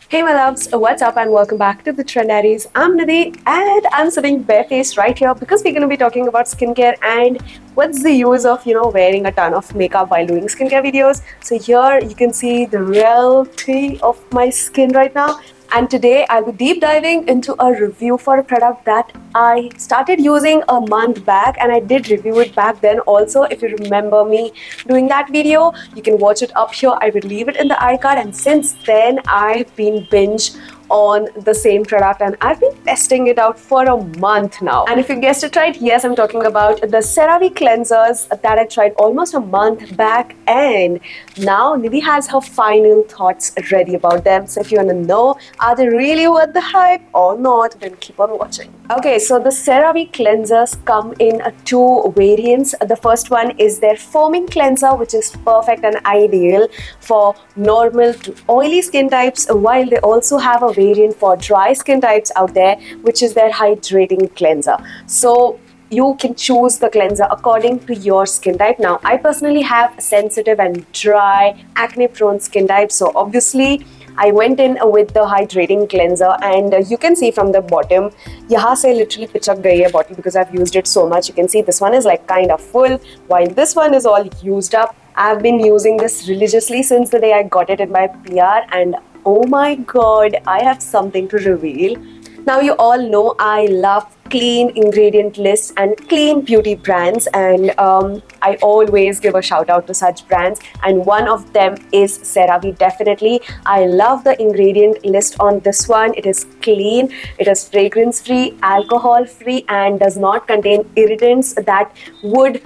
Hey my loves, what's up and welcome back to the Trendaries. I'm Nidhi and I'm sitting barefaced right here because we're going to be talking about skincare and what's the use of, wearing a ton of makeup while doing skincare videos. So here you can see the reality of my skin right now. And today I'll be deep diving into a review for a product that I started using a month back, and I did review it back then also. If you remember me doing that video, you can watch it up here. I will leave it in the iCard, and since then I've been binge on the same product and I've been testing it out for a month now. And if you guessed it right, yes, I'm talking about the CeraVe cleansers that I tried almost a month back, and now Nidhi has her final thoughts ready about them. So if you want to know, are they really worth the hype or not, then keep on watching. Okay, so the CeraVe cleansers come in two variants. The first one is their foaming cleanser, which is perfect and ideal for normal to oily skin types, while they also have a variant for dry skin types out there, which is their hydrating cleanser. So you can choose the cleanser according to your skin type. Now, I personally have sensitive and dry, acne-prone skin type, so obviously I went in with the hydrating cleanser, and you can see from the bottom, yahan se literally pichak gayi hai bottle because I've used it so much. You can see this one is like kind of full, while this one is all used up. I've been using this religiously since the day I got it in my PR, and oh my god, I have something to reveal. Now, you all know I love clean ingredient lists and clean beauty brands, and I always give a shout out to such brands, and one of them is CeraVe. Definitely, I love the ingredient list on this one. It is clean, it is fragrance free, alcohol free, and does not contain irritants that would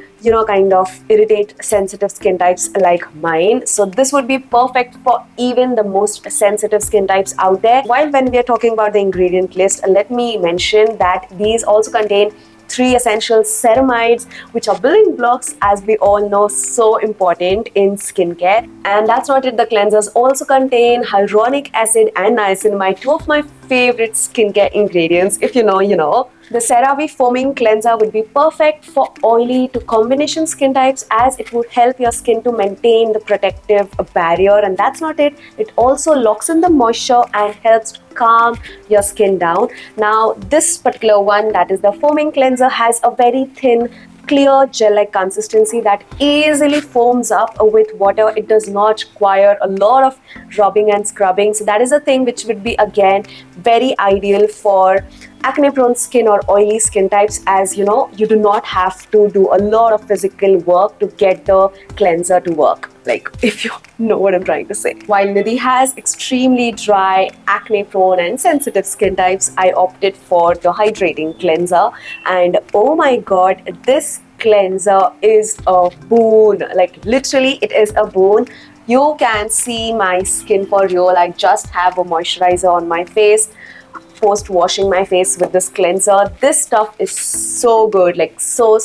kind of irritate sensitive skin types like mine. So this would be perfect for even the most sensitive skin types out there. While when we are talking about the ingredient list, let me mention that these also contain 3 essential ceramides, which are building blocks, as we all know, so important in skincare. And that's not it. The cleansers also contain hyaluronic acid and niacinamide, 2 of my favorite skincare ingredients. If you know, you know. The CeraVe foaming cleanser would be perfect for oily to combination skin types, as it would help your skin to maintain the protective barrier. And that's not it. It also locks in the moisture and helps to calm your skin down. Now, this particular one, that is the foaming cleanser, has a very thin, clear gel-like consistency that easily foams up with water. It does not require a lot of rubbing and scrubbing. So that is a thing which would be again very ideal for acne-prone skin or oily skin types, as you do not have to do a lot of physical work to get the cleanser to work. Like, if you know what I'm trying to say. While Nidhi has extremely dry, acne-prone and sensitive skin types, I opted for the hydrating cleanser, and oh my god, this cleanser is a boon. Like, literally, it is a boon. You can see my skin for real. I just have a moisturizer on my face post washing my face with this cleanser. This stuff is so good, like so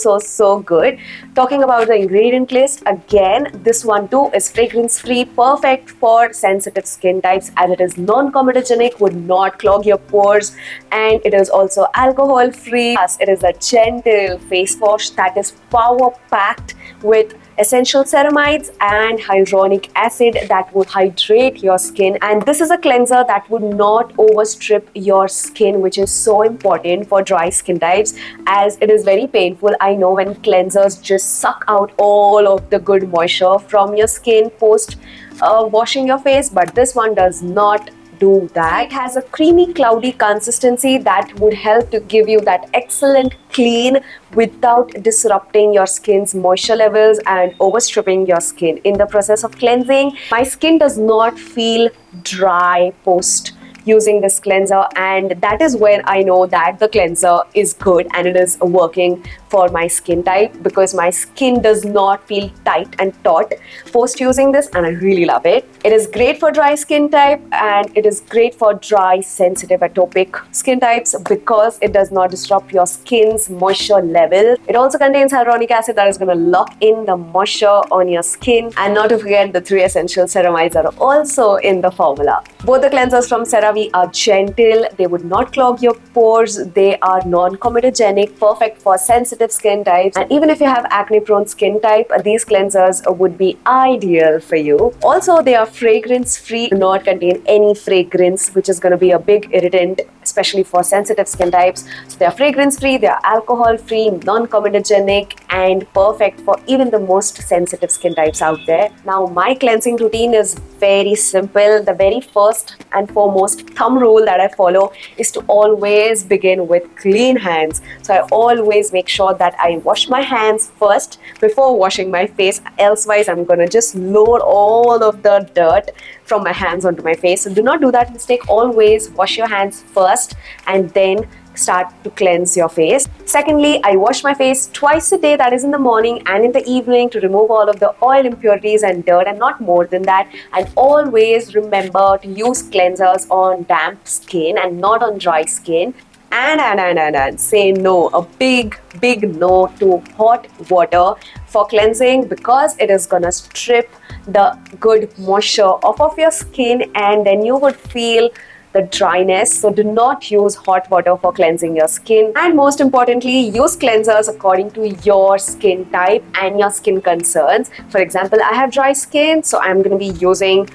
good. Talking about the ingredient list, again, this one too is fragrance free, perfect for sensitive skin types, as it is non-comedogenic, would not clog your pores, and it is also alcohol free. Plus, it is a gentle face wash that is power packed with essential ceramides and hyaluronic acid that would hydrate your skin. And this is a cleanser that would not overstrip your skin, which is so important for dry skin types, as it is very painful. I know when cleansers just suck out all of the good moisture from your skin post washing your face, but this one does not do that. It has a creamy, cloudy consistency that would help to give you that excellent clean without disrupting your skin's moisture levels and overstripping your skin in the process of cleansing. My skin does not feel dry post using this cleanser, and that is when I know that the cleanser is good and it is working for my skin type, because my skin does not feel tight and taut post using this, and I really love it. It is great for dry skin type, and it is great for dry, sensitive, atopic skin types because it does not disrupt your skin's moisture level. It also contains hyaluronic acid that is going to lock in the moisture on your skin, and not to forget, the 3 essential ceramides are also in the formula. Both the cleansers from CeraVe are gentle, they would not clog your pores, they are non-comedogenic, perfect for sensitive sensitive skin types, and even if you have acne prone skin type, these cleansers would be ideal for you. Also, they are fragrance free, do not contain any fragrance, which is going to be a big irritant, especially for sensitive skin types. So they are fragrance free, they are alcohol free, non-comedogenic, and perfect for even the most sensitive skin types out there. Now, my cleansing routine is very simple. The very first and foremost thumb rule that I follow is to always begin with clean hands. So I always make sure that I wash my hands first before washing my face. Elsewise, I'm gonna just load all of the dirt from my hands onto my face. So do not do that mistake. Always wash your hands first and then start to cleanse your face. Secondly, I wash my face twice a day, that is in the morning and in the evening, to remove all of the oil impurities and dirt, and not more than that. And always remember to use cleansers on damp skin and not on dry skin. And say no, a big no to hot water for cleansing, because it is gonna strip the good moisture off of your skin and then you would feel the dryness. So do not use hot water for cleansing your skin. And most importantly, use cleansers according to your skin type and your skin concerns. For example, I have dry skin, so I'm going to be using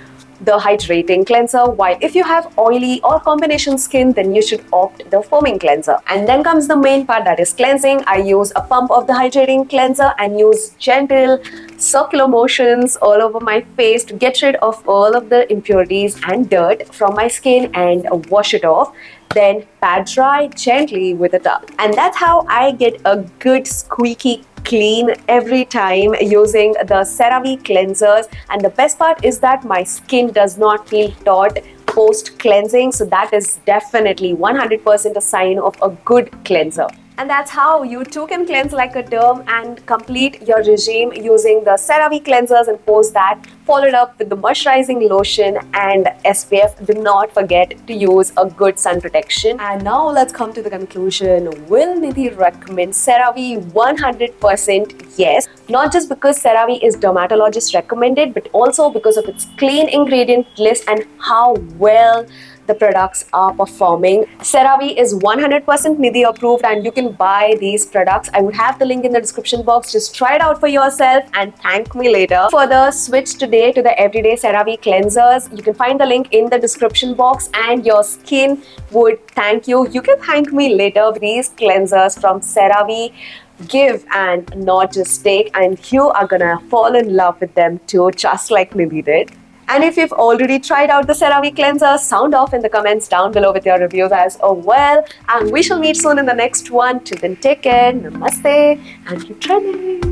the hydrating cleanser, while if you have oily or combination skin, then you should opt the foaming cleanser. And then comes the main part, that is cleansing. I use a pump of the hydrating cleanser and use gentle circular motions all over my face to get rid of all of the impurities and dirt from my skin and wash it off. Then pat dry gently with a towel. And that's how I get a good squeaky clean every time using the CeraVe cleansers. And the best part is that my skin does not feel taut post cleansing, so that is definitely 100% a sign of a good cleanser. And that's how you too can cleanse like a derm and complete your regime using the CeraVe cleansers, and post that followed up with the moisturizing lotion and SPF. Do not forget to use a good sun protection. And now let's come to the conclusion. Will Nidhi recommend CeraVe? 100% yes. Not just because CeraVe is dermatologist recommended, but also because of its clean ingredient list and how well the products are performing. CeraVe is 100% Nidhi approved and you can buy these products. I would have the link in the description box. Just try it out for yourself and thank me later. Further, switch today to the everyday CeraVe cleansers. You can find the link in the description box and your skin would thank you. You can thank me later. These cleansers from CeraVe give and not just take, and you are gonna fall in love with them too, just like Nidhi did. And if you've already tried out the CeraVe cleanser, sound off in the comments down below with your reviews as well. And we shall meet soon in the next one. Till then, take care, namaste, and keep trending.